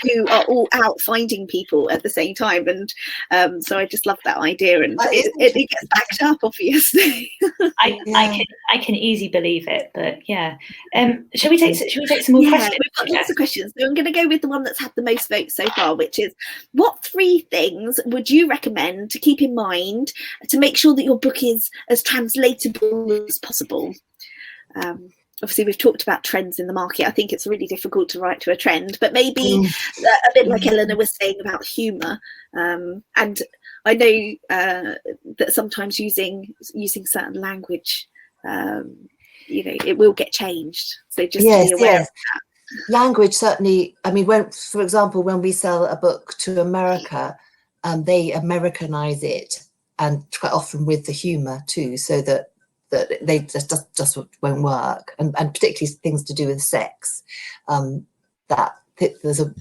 who are all out finding people at the same time. And so I just love that idea, and it gets backed up, obviously.
I can easily believe it, but yeah. Shall we take some more questions?
We've got lots of questions. So I'm going to go with the one that's had the most votes so far, which is, what 3 things would you recommend to keep in mind to make sure that your book is as translatable as possible? Obviously, we've talked about trends in the market. I think it's really difficult to write to a trend, but maybe a bit like Elinor was saying about humour. And I know that sometimes using certain language, it will get changed. So just to be aware of that.
Language, certainly. I mean, for example, when we sell a book to America, they Americanize it, and quite often with the humour too, so that they just won't work, and particularly things to do with sex.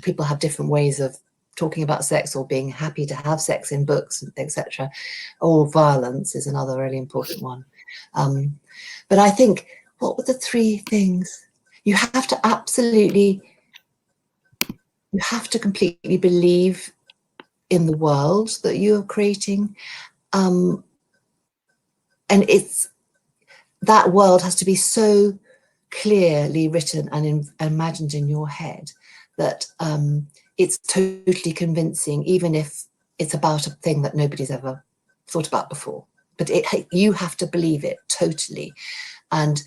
People have different ways of talking about sex or being happy to have sex in books, etc. Or violence is another really important one. But I think, what were the 3 things? You have to completely believe in the world that you are creating. And that world has to be so clearly written and imagined in your head that it's totally convincing, even if it's about a thing that nobody's ever thought about before. But you have to believe it totally. And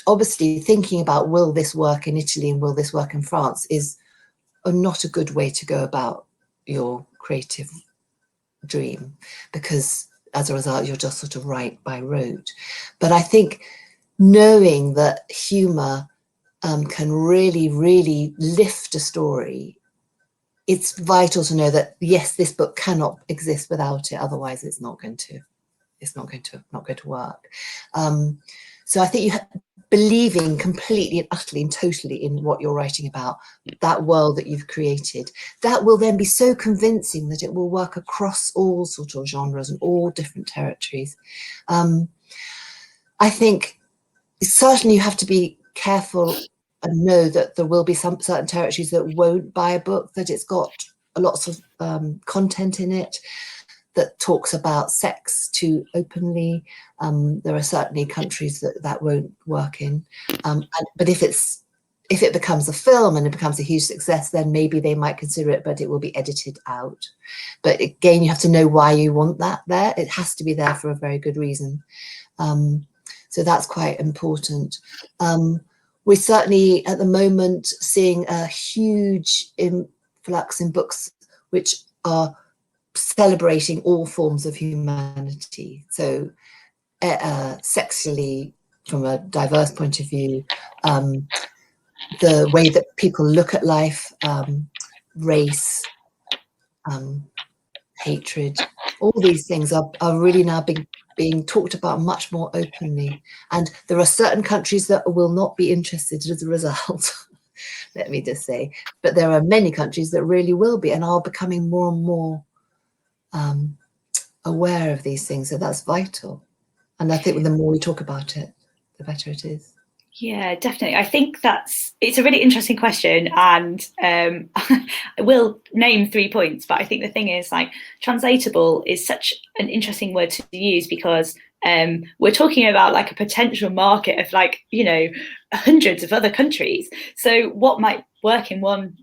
obviously thinking about, will this work in Italy and will this work in France, is not a good way to go about your creative dream, because as a result you're just sort of right by rote. But I think knowing that humour can really, really lift a story, it's vital to know that, yes, this book cannot exist without it, otherwise it's not going to work. So I think believing completely and utterly and totally in what you're writing about, that world that you've created, that will then be so convincing that it will work across all sort of genres and all different territories. I think certainly you have to be careful and know that there will be some certain territories that won't buy a book that it's got lots of content in it that talks about sex too openly. There are certainly countries that won't work in. But if it becomes a film and it becomes a huge success, then maybe they might consider it, but it will be edited out. But again, you have to know why you want that there. It has to be there for a very good reason. So that's quite important. We're certainly at the moment seeing a huge influx in books which are celebrating all forms of humanity. So sexually, from a diverse point of view, the way that people look at life, race, hatred, All these things are really now being talked about much more openly. And there are certain countries that will not be interested as a result, let me just say. But there are many countries that really will be and are becoming more and more aware of these things. So that's vital. And I think the more we talk about it, the better it is.
Yeah, definitely. I think it's a really interesting question, and I will name 3 points, but I think the thing is, like, translatable is such an interesting word to use because we're talking about like a potential market of, like, you know, hundreds of other countries. So what might work in one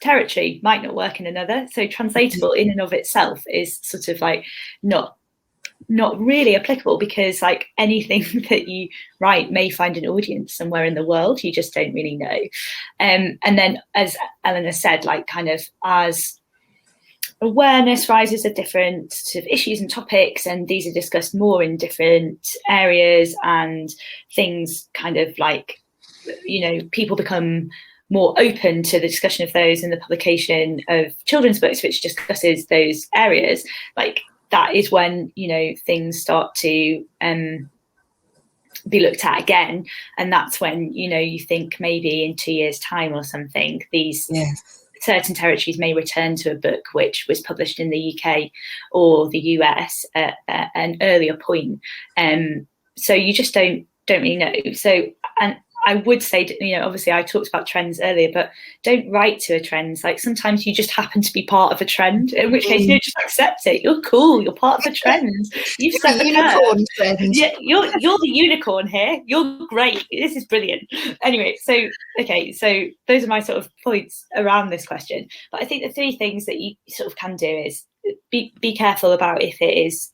territory might not work in another. So translatable in and of itself is sort of like not really applicable, because like anything that you write may find an audience somewhere in the world, you just don't really know. And then, as Elinor said, like, kind of as awareness rises of different sort of issues and topics, and these are discussed more in different areas, and things kind of like, you know, people become more open to the discussion of those and the publication of children's books which discusses those areas, like, that is when, you know, things start to be looked at again. And that's when, you know, you think maybe in 2 years' time or something, these certain territories may return to a book which was published in the UK or the US at an earlier point. So you just don't really know. So, and I would say, you know, obviously I talked about trends earlier, but don't write to a trend. Like, sometimes you just happen to be part of a trend, in which case you just accept it. You're cool. You're part of the trend. You've set the unicorn trend. Yeah, you're the unicorn here. You're great. This is brilliant. Anyway, so those are my sort of points around this question. But I think the 3 things that you sort of can do is be careful about if it is,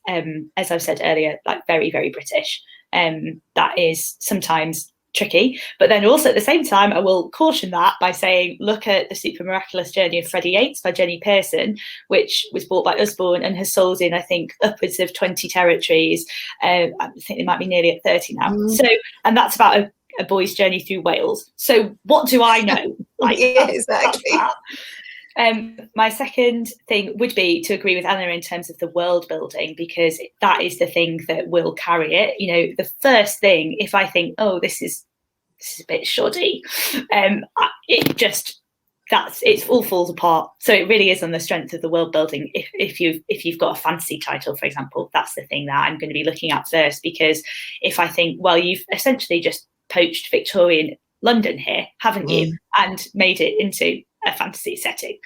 as I've said earlier, like very, very British. That is sometimes tricky, but then also at the same time I will caution that by saying, look at The Super Miraculous Journey of Freddie Yates by Jenny Pearson, which was bought by Usborne and has sold in, I think, upwards of 20 territories. I think it might be nearly at 30 now. So, and that's about a boy's journey through Wales. So what do I know? Like,
yeah, exactly.
My second thing would be to agree with Elinor in terms of the world building, because that is the thing that will carry it. You know, the first thing, if I think, oh, this is a bit shoddy, it all falls apart. So it really is on the strength of the world building. If you've got a fantasy title, for example, that's the thing that I'm going to be looking at first, because if I think, well, you've essentially just poached Victorian London here, haven't you, and made it into a fantasy setting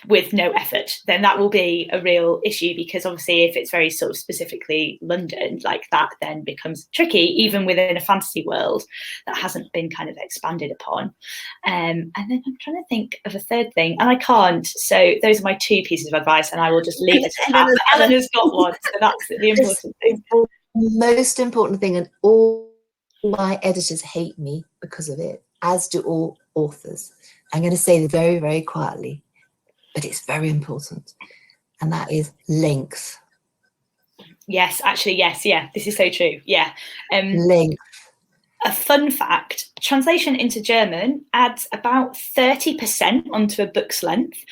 with no effort, then that will be a real issue, because obviously if it's very sort of specifically London, like, that then becomes tricky even within a fantasy world that hasn't been kind of expanded upon. And then I'm trying to think of a third thing and I can't, so those are my 2 pieces of advice and I will just leave it at that. But Eleanor's got one, so that's the important thing.
Most important thing, and all my editors hate me because of it, as do all authors. I'm going to say it very, very quietly, but it's very important, and that is length.
Yes, actually, yes, yeah, this is so true. Yeah.
Length.
A fun fact, translation into German adds about 30% onto a book's length.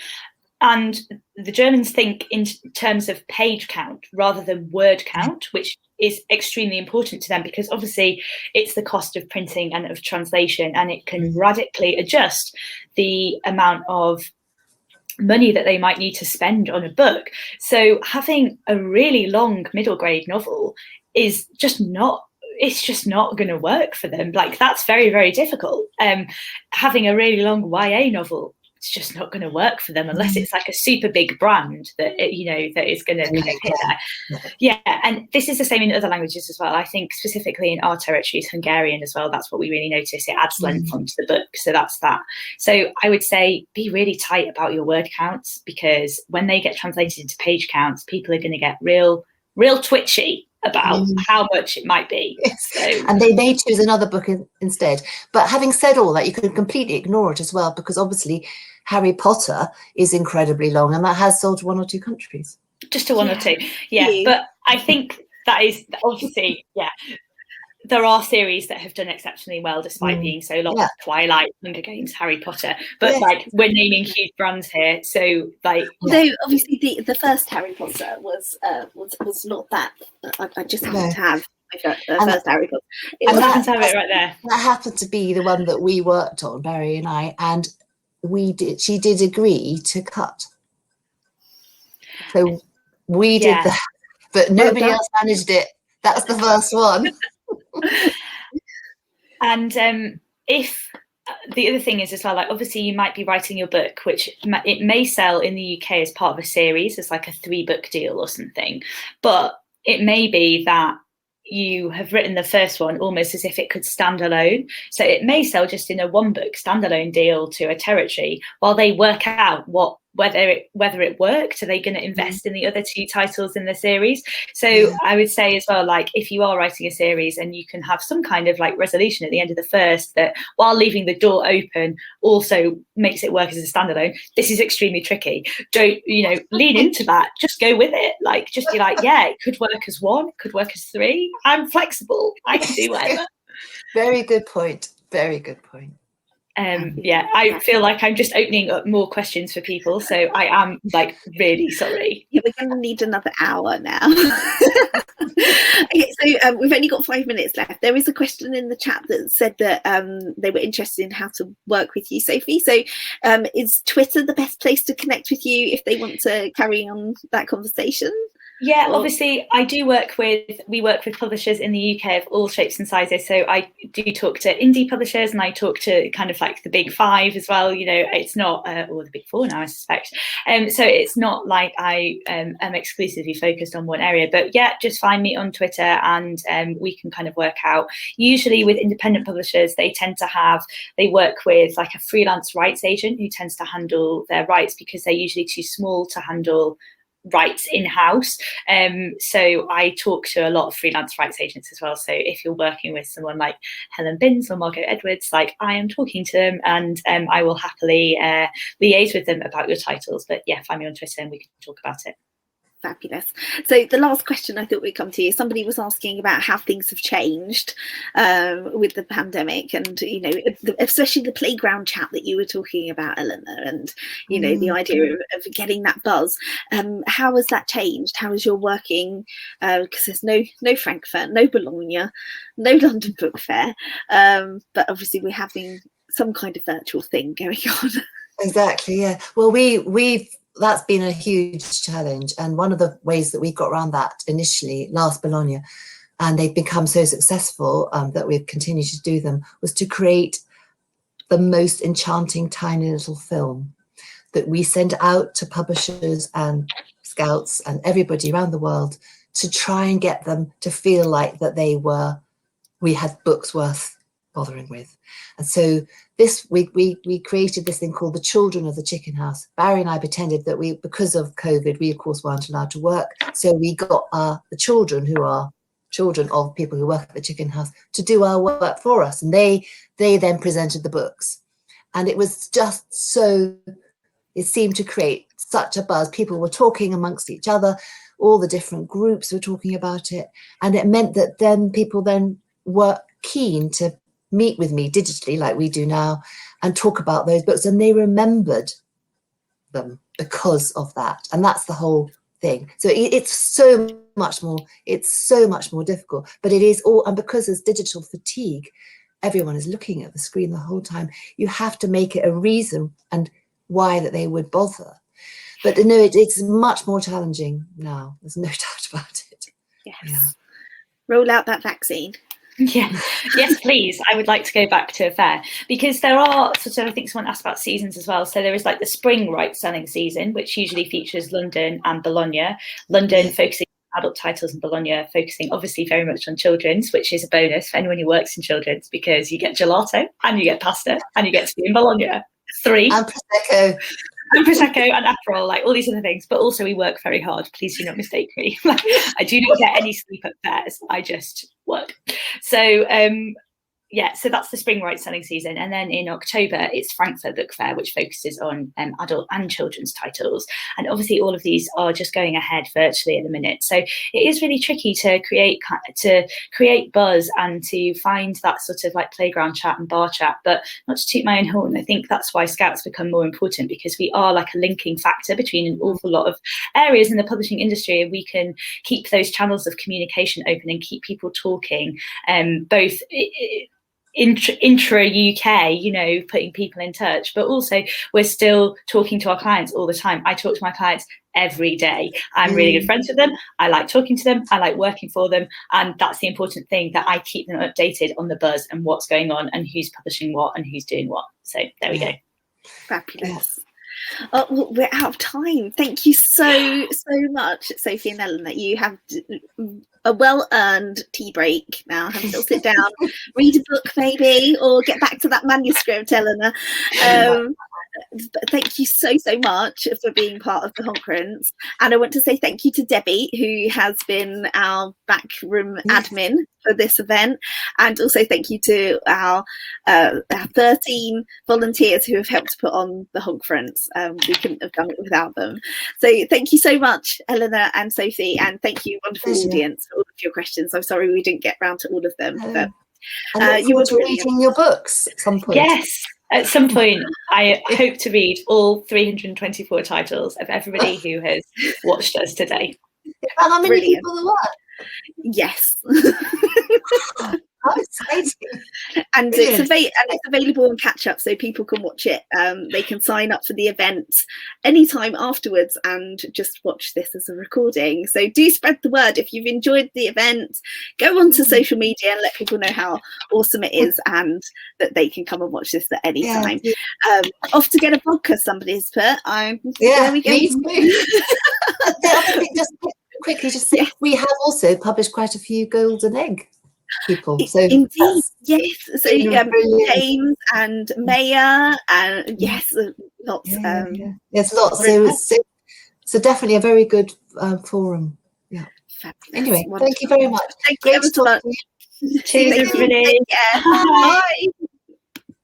And the Germans think in terms of page count rather than word count, which is extremely important to them, because obviously it's the cost of printing and of translation, and it can radically adjust the amount of money that they might need to spend on a book. So having a really long middle grade novel is just not going to work for them. Like, that's very, very difficult. Having a really long YA novel, it's just not going to work for them unless it's like a super big brand that that is going to kind of hit there. Yeah, and this is the same in other languages as well. I think specifically in our territories, Hungarian as well, that's what we really notice. It adds length onto the book, so that's that. So I would say be really tight about your word counts, because when they get translated into page counts, people are going to get real twitchy about how much it might be. So,
and they may choose another book instead. But having said all that, you can completely ignore it as well, because obviously Harry Potter is incredibly long, and that has sold to 1 or 2 countries.
Just to 1 or 2, yeah. But I think that is obviously, yeah. there are series that have done exceptionally well despite being so long.
Yeah.
Twilight, Hunger Games, Harry Potter, but
Yes.
like we're naming huge brands here, so like.
Although obviously the first Harry Potter was not that. I just happened to have the first Harry Potter.
And that happens to have it right there.
That happened to be the one that we worked on, Barry and I, and she did agree to cut. So we did that, but nobody else managed it. That's the first one.
And if the other thing is as well, like obviously you might be writing your book, which it may sell in the UK as part of a series, as like a 3-book deal or something, but it may be that you have written the first one almost as if it could stand alone. So it may sell just in a 1-book standalone deal to a territory while they work out whether it worked. Are they going to invest in the other 2 titles in the series? So I would say as well, like if you are writing a series and you can have some kind of like resolution at the end of the first that, while leaving the door open, also makes it work as a standalone, this is extremely tricky. Don't, lean into that. Just go with it. Like, just be like, yeah, it could work as 1, it could work as 3. I'm flexible. I can do whatever.
Very good point. Very good point.
I feel like I'm just opening up more questions for people, so I am like really sorry.
Yeah, we're going to need another hour now. Okay, so we've only got 5 minutes left. There is a question in the chat that said that they were interested in how to work with you, Sophie. So is Twitter the best place to connect with you if they want to carry on that conversation?
Yeah, obviously we work with publishers in the UK of all shapes and sizes. So I do talk to indie publishers, and I talk to kind of like the big 5 as well. It's not, or the big 4 now, I suspect. So it's not like I am exclusively focused on one area, but yeah, just find me on Twitter and we can kind of work out. Usually with independent publishers, they work with like a freelance rights agent who tends to handle their rights because they're usually too small to handle rights in-house. So I talk to a lot of freelance rights agents as well. So if you're working with someone like Helen Binns or Margot Edwards, like I am talking to them, and I will happily liaise with them about your titles. But yeah, find me on Twitter and we can talk about it.
Fabulous. So the last question I thought we'd come to you, somebody was asking about how things have changed with the pandemic, and especially the playground chat that you were talking about, Elinor, and the idea of getting that buzz. How has that changed? How is your working? Because there's no Frankfurt, no Bologna, no London Book Fair, but obviously we're having some kind of virtual thing going on.
Exactly. Yeah. Well, that's been a huge challenge, and one of the ways that we got around that initially last Bologna, and they've become so successful that we've continued to do them, was to create the most enchanting tiny little film that we send out to publishers and scouts and everybody around the world to try and get them to feel like that we had books worth bothering with. And so we created this thing called the Children of the Chicken House. Barry and I pretended that because of COVID, we of course weren't allowed to work. So we got the children who are children of people who work at the Chicken House to do our work for us. And they then presented the books. And it was just it seemed to create such a buzz. People were talking amongst each other. All the different groups were talking about it. And it meant that then people then were keen to meet with me digitally like we do now and talk about those books, and they remembered them because of that. And that's the whole thing. So it's so much more difficult, but it is all, and because there's digital fatigue, everyone is looking at the screen the whole time. You have to make it a reason and why that they would bother. But no, it's much more challenging now. There's no doubt about it.
Yes. Yeah. Roll out that vaccine.
Yeah, yes, please. I would like to go back to a fair, because there are I think someone asked about seasons as well. So there is like the spring rights selling season, which usually features London and Bologna. London focusing on adult titles, and Bologna focusing obviously very much on children's, which is a bonus for anyone who works in children's, because you get gelato and you get pasta and you get to be in Bologna. 3.
And Prosecco.
And Prosecco and Aperol, like all these other things. But also we work very hard. Please do not mistake me. I do not get any sleep at fairs. I just work. So Yeah, so that's the spring right selling season. And then in October, it's Frankfurt Book Fair, which focuses on adult and children's titles. And obviously all of these are just going ahead virtually at the minute. So it is really tricky to create buzz and to find that sort of like playground chat and bar chat. But not to toot my own horn, I think that's why Scouts become more important, because we are like a linking factor between an awful lot of areas in the publishing industry. And we can keep those channels of communication open and keep people talking, both intra UK, you know, putting people in touch, but also we're still talking to our clients all the time. I talk to my clients every day. I'm really good friends with them. I like talking to them. I like working for them. And that's the important thing, that I keep them updated on the buzz and what's going on and who's publishing what and who's doing what. So there we go.
Fabulous. Oh, well, we're out of time. Thank you so much, Sophie and Eleanor. You have a well-earned tea break now. Have a little sit down, read a book maybe, or get back to that manuscript, Eleanor. But thank you so much for being part of the conference. And I want to say thank you to Debbie, who has been our backroom admin for this event. And also thank you to our 13 volunteers who have helped put on the conference. We couldn't have done it without them. So thank you so much, Eleanor and Sophie. And thank you, wonderful audience, for all of your questions. I'm sorry we didn't get round to all of them. But
you were reading your books at some point.
Yes. At some point, I hope to read all 324 titles of everybody who has watched us today.
How many people there were?
Yes.
How exciting.
And it's available on catch up, so people can watch it. They can sign up for the event anytime afterwards and just watch this as a recording. So do spread the word. If you've enjoyed the event, go onto social media and let people know how awesome it is and that they can come and watch this at any time. Off to get a vodka, somebody's put. There we go.
Me too. The other thing, just quickly, we have also published quite a few golden egg people. So
indeed, yes. So James and Maya, and yes, lots.
There's lots. So definitely a very good forum. Yeah.
Fabulous.
Anyway,
Wonderful.
thank you very much.
Thank you ever so much.
Cheers, everybody.
Take care. Bye.